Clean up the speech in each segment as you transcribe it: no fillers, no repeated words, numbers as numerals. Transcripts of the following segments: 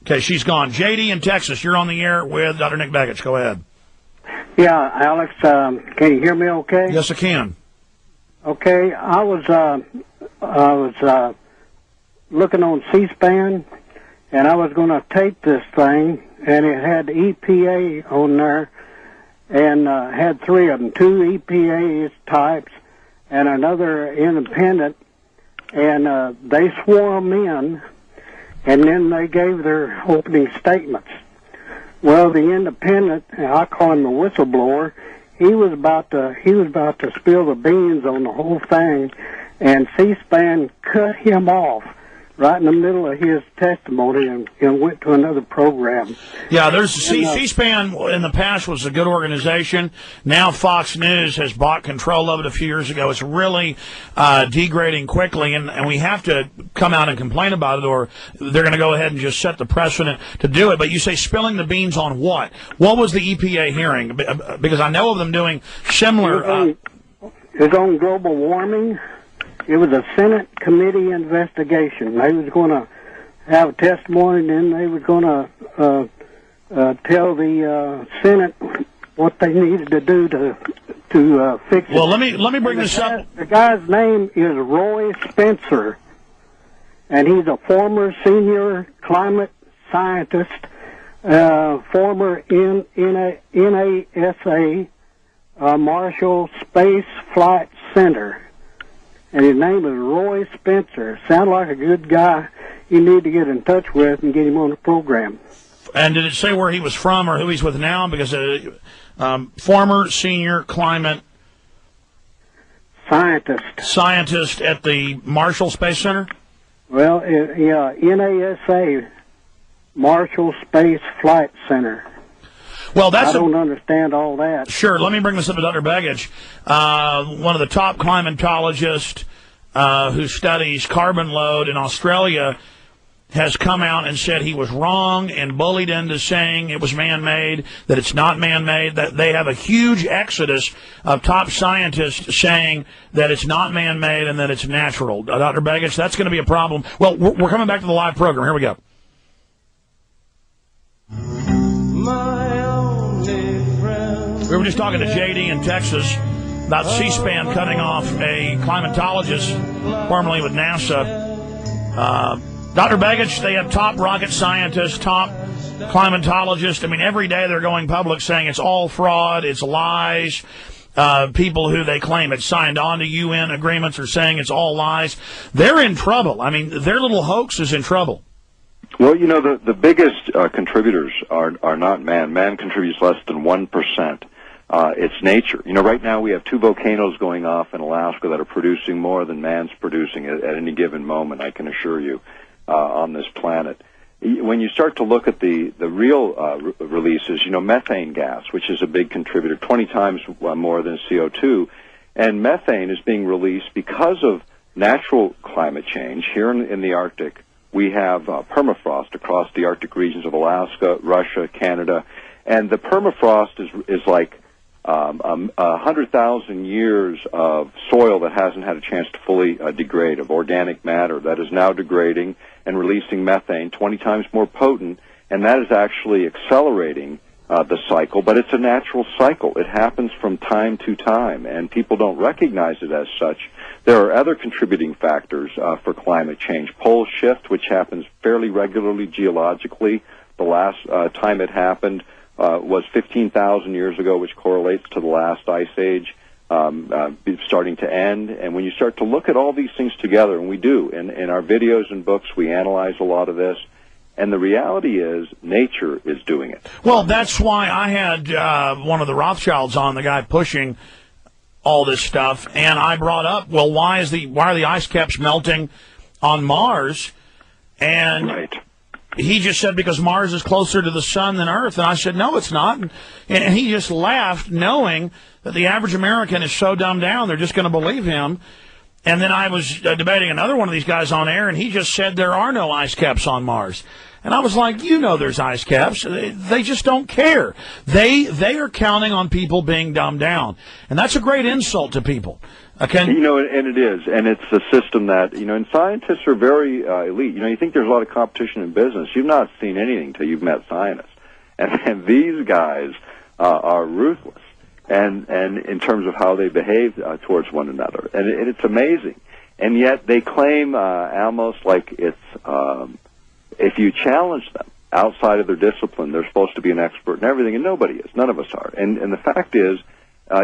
Okay, she's gone. JD in Texas, you're on the air with Dr. Nick Begich. Go ahead. Yeah, Alex, can you hear me okay? Yes, I can. Okay, I was looking on C-SPAN, and I was going to tape this thing, and it had EPA on there, and had three of them, two EPA types and another independent, and they swore them in, and then they gave their opening statements. Well, the independent, I call him the whistleblower, he was about to spill the beans on the whole thing, and C-SPAN cut him off right in the middle of his testimony and went to another program. Yeah, there's C-SPAN in the past was a good organization. Now Fox News has bought control of it a few years ago. It's really degrading quickly, and we have to come out and complain about it, or they're going to go ahead and just set the precedent to do it. But you say spilling the beans on what? What was the EPA hearing? Because I know of them doing similar... It's on global warming. It was a Senate committee investigation. They was going to have a testimony, and then they were going to tell the Senate what they needed to do to fix it. Well, let me bring this up. The guy's name is Roy Spencer, and he's a former senior climate scientist, former NASA Marshall Space Flight Center. And his name is Roy Spencer. Sounds like a good guy you need to get in touch with and get him on the program. And did it say where he was from or who he's with now? Because former senior climate scientist at the Marshall Space Center? Well, yeah, NASA Marshall Space Flight Center. Well, I don't understand all that. Sure. Let me bring this up to Dr. Begich. One of the top climatologists who studies carbon load in Australia has come out and said he was wrong and bullied into saying it was man-made, that it's not man-made, that they have a huge exodus of top scientists saying that it's not man-made and that it's natural. Dr. Begich, that's going to be a problem. Well, we're coming back to the live program. Here we go. We were just talking to JD in Texas about C-SPAN cutting off a climatologist formerly with NASA. Dr. Begich, they have top rocket scientists, top climatologists. I mean, every day they're going public saying it's all fraud, it's lies. People who they claim had signed on to UN agreements are saying it's all lies. They're in trouble. I mean, their little hoax is in trouble. Well, you know, the biggest contributors are not man. Man contributes less than 1%. It's nature. You know, right now we have 2 volcanoes going off in Alaska that are producing more than man's producing at any given moment, I can assure you, on this planet. When you start to look at the real releases, you know, methane gas, which is a big contributor, 20 times more than CO2, and methane is being released because of natural climate change. Here in the Arctic, we have permafrost across the Arctic regions of Alaska, Russia, Canada, and the permafrost is like 100,000 years of soil that hasn't had a chance to fully degrade, of organic matter that is now degrading and releasing methane 20 times more potent, and that is actually accelerating the cycle, but it's a natural cycle. It happens from time to time, and people don't recognize it as such. There are other contributing factors for climate change. Pole shift, which happens fairly regularly geologically. The last time it happened was 15,000 years ago, which correlates to the last ice age starting to end. And when you start to look at all these things together, and we do, in our videos and books, we analyze a lot of this, and the reality is nature is doing it. Well, that's why I had one of the Rothschilds on, the guy pushing all this stuff, and I brought up, well, why are the ice caps melting on Mars? And right. He just said because Mars is closer to the sun than Earth, and I said, no, it's not. And he just laughed, knowing that the average American is so dumbed down, they're just going to believe him. And then I was debating another one of these guys on air, and he just said there are no ice caps on Mars. And I was like, you know there's ice caps. They just don't care. They are counting on people being dumbed down. And that's a great insult to people. Okay. You know, and it is, and it's a system that, you know, and scientists are very elite. You know, you think there's a lot of competition in business. You've not seen anything till you've met scientists. And these guys are ruthless, and in terms of how they behave towards one another. And it's amazing. And yet they claim almost like it's, if you challenge them outside of their discipline, they're supposed to be an expert in everything, and nobody is. None of us are. And the fact is,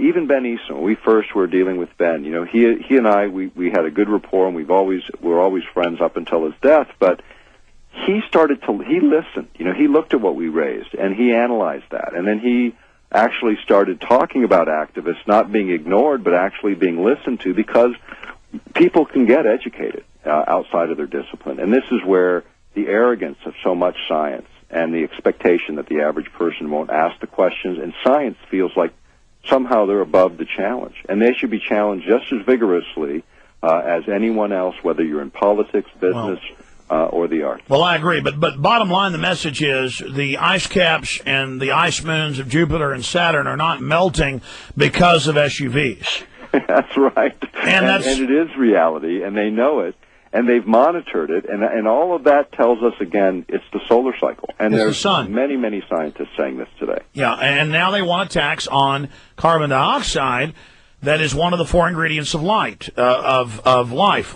even Ben Easton, when we first were dealing with Ben, you know, he and I, we had a good rapport, and we're always friends up until his death, but he listened, you know, he looked at what we raised, and he analyzed that, and then he actually started talking about activists not being ignored, but actually being listened to, because people can get educated outside of their discipline, and this is where the arrogance of so much science and the expectation that the average person won't ask the questions, and science feels like somehow they're above the challenge, and they should be challenged just as vigorously as anyone else, whether you're in politics, business, or the arts. Well, I agree, but bottom line, the message is the ice caps and the ice moons of Jupiter and Saturn are not melting because of SUVs. That's right, and it is reality, and they know it, and they've monitored it, and all of that tells us, again, it's the solar cycle. And there's many, many scientists saying this today. Yeah, and now they want a tax on carbon dioxide that is one of the 4 ingredients of life.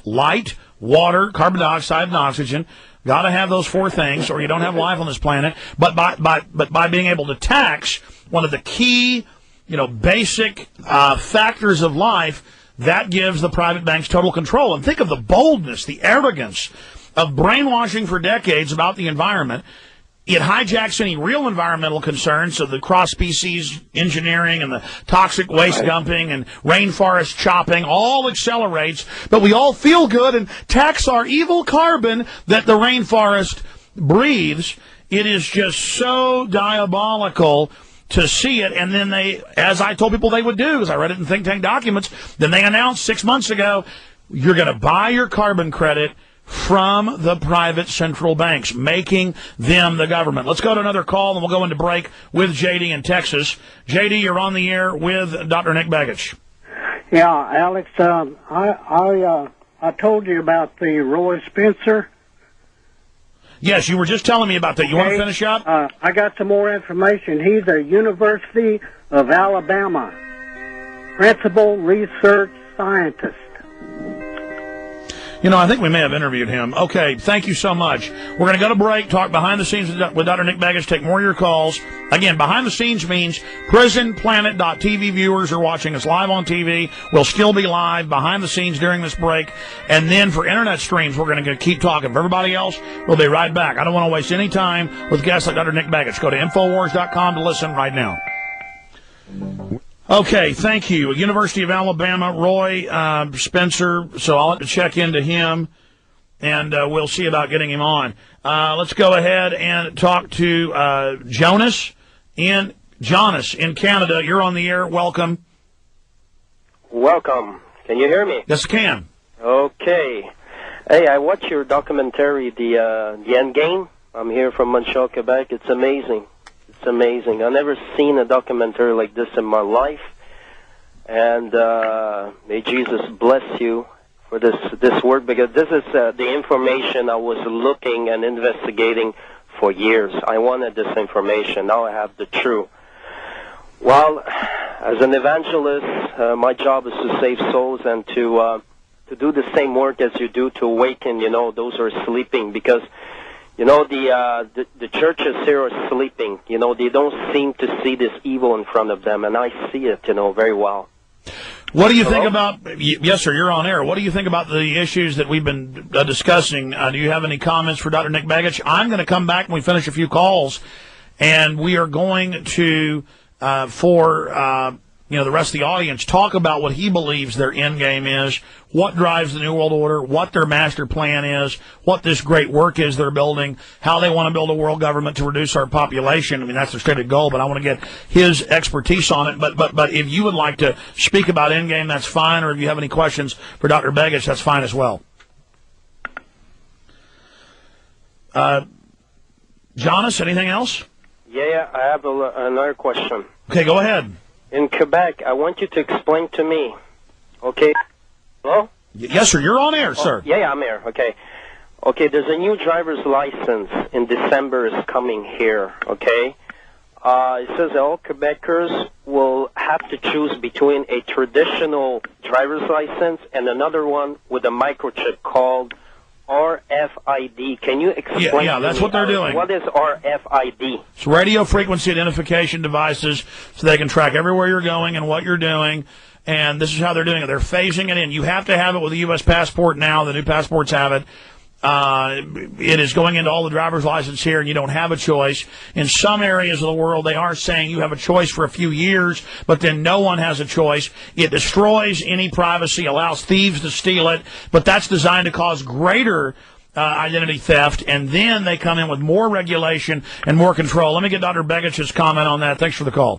Light, water, carbon dioxide, and oxygen. Got to have those 4 things, or you don't have life on this planet. But by being able to tax one of the key, you know, basic factors of life, that gives the private banks total control. And think of the boldness, the arrogance of brainwashing for decades about the environment. It hijacks any real environmental concerns, so the cross-species engineering and the toxic waste dumping and rainforest chopping all accelerates, but we all feel good and tax our evil carbon that the rainforest breathes. It is just so diabolical to see it, and then they, as I told people they would do, because I read it in think tank documents, then they announced 6 months ago, you're going to buy your carbon credit from the private central banks, making them the government. Let's go to another call, and we'll go into break with J.D. in Texas. J.D., you're on the air with Dr. Nick Begich. Yeah, Alex, I told you about the Roy Spencer. Yes, you were just telling me about that. You want to finish up? I got some more information. He's a University of Alabama principal research scientist. You know, I think we may have interviewed him. Okay, thank you so much. We're going to go to break, talk behind the scenes with Dr. Nick Begich, take more of your calls. Again, behind the scenes means prisonplanet.tv viewers are watching us live on TV. We'll still be live behind the scenes during this break. And then for internet streams, we're going to keep talking. For everybody else, we'll be right back. I don't want to waste any time with guests like Dr. Nick Begich. Go to Infowars.com to listen right now. Okay, thank you. University of Alabama, Roy Spencer, so I'll have to check into him, and we'll see about getting him on. Let's go ahead and talk to Jonas in Canada. You're on the air. Welcome. Welcome. Can you hear me? Yes, I can. Okay. Hey, I watched your documentary, The End Game. I'm here from Montreal, Quebec. It's amazing. It's amazing. I've never seen a documentary like this in my life, and may Jesus bless you for this work, because this is the information I was looking and investigating for years. I wanted this information. Now I have the truth. Well, as an evangelist, my job is to save souls and to do the same work as you do to awaken, those who are sleeping, because the churches here are sleeping. They don't seem to see this evil in front of them, and I see it, very well. What do you think about, yes, sir, you're on air. What do you think about the issues that we've been discussing? Do you have any comments for Dr. Nick Begich? I'm going to come back when we finish a few calls, and we are going to, the rest of the audience, talk about what he believes their end game is, what drives the New World Order, what their master plan is, what this great work is they're building, how they want to build a world government to reduce our population. I mean, that's their stated goal, but I want to get his expertise on it. But if you would like to speak about end game, that's fine, or if you have any questions for Dr. Begich, that's fine as well. Jonas, anything else? Yeah, I have another question. Okay, go ahead. In Quebec, I want you to explain to me Okay. Hello? Yes, sir. You're on air, sir. Yeah, I'm here. Okay. Okay, there's a new driver's license in December is coming here, okay? It says that all Quebecers will have to choose between a traditional driver's license and another one with a microchip called RFID. Can you explain? Yeah, that's what they're doing. What is RFID? It's radio frequency identification devices, so they can track everywhere you're going and what you're doing. And this is how they're doing it. They're phasing it in. You have to have it with a U.S. passport now. The new passports have it. It is going into all the driver's license here, and you don't have a choice. In some areas of the world, they are saying you have a choice for a few years, but then no one has a choice. It destroys any privacy, allows thieves to steal it, but that's designed to cause greater identity theft, and then they come in with more regulation and more control. Let me get Dr. Begich's comment on that. Thanks for the call.